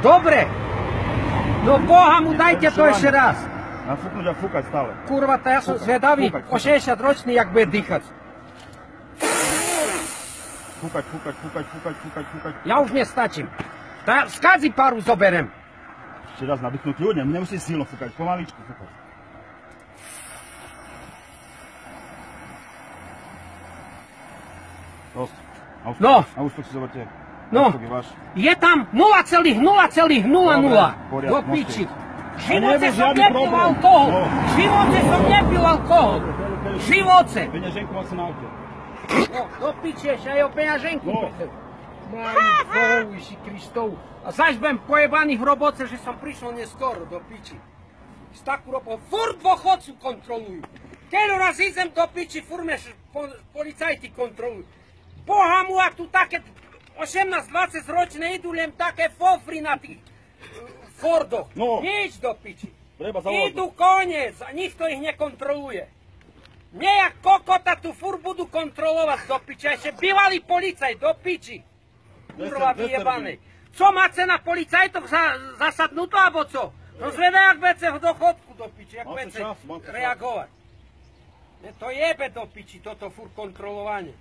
Dobre. No Boha mu dajte to ešte raz. Nafúknuť a fúkať stále. Kurva, to ja som zvedavý, o 60 ročný, jak bude dýchať. Fúkať. Ja už nestačím. Skadzi paru zoberem. Ešte raz nadýchnúť ľudia, nemusíš silno fúkať, pomaličku fúkať. Dosť. No. A úspech si zoberte. No, je tam 0,000. Do piči. V živote som nepil alkohol. V živote som nepil alkohol. V živote. Peňaženku mal som na auto. No, do piči ešte aj o peňaženku. Mári, Ježi Kristov. A zaž budem pojebaný v roboce, že som prišiel neskoro do piči. S takú robou. Furt dôchodcu kontrolujú. Keď raz idem do piči, furt me policajti kontrolujú. Boha mu, ak tu také 18-20 ročné idú len také fofry na tých Fordoch. No. Nič do piči. Idú Idú koniec a nikto ich nekontroluje. Mne jak kokota tu furt budú kontrolovať do piči. A ešte bývalý policajt do piči. Kurva vyjebanej. Co má cena policajtov zasadnúť alebo co? No zvedá, jak vece v dochodku do piči. Jak vece reagovať. Mne to jebe do piči, toto furt kontrolovanie.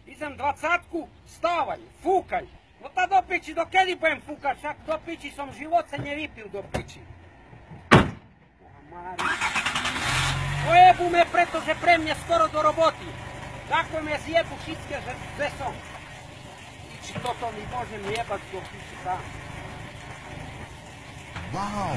Idem 20-ku, stávaj, fúkaj. No tá do piči, do kedy budem fúkať? Však do piči som v živote nevypil do piči. Pojebu me, pretože pre mňa skoro do roboty. Tako me zjebu všetké, že som. Či toto mi môžem jebať do piči sám. Wow.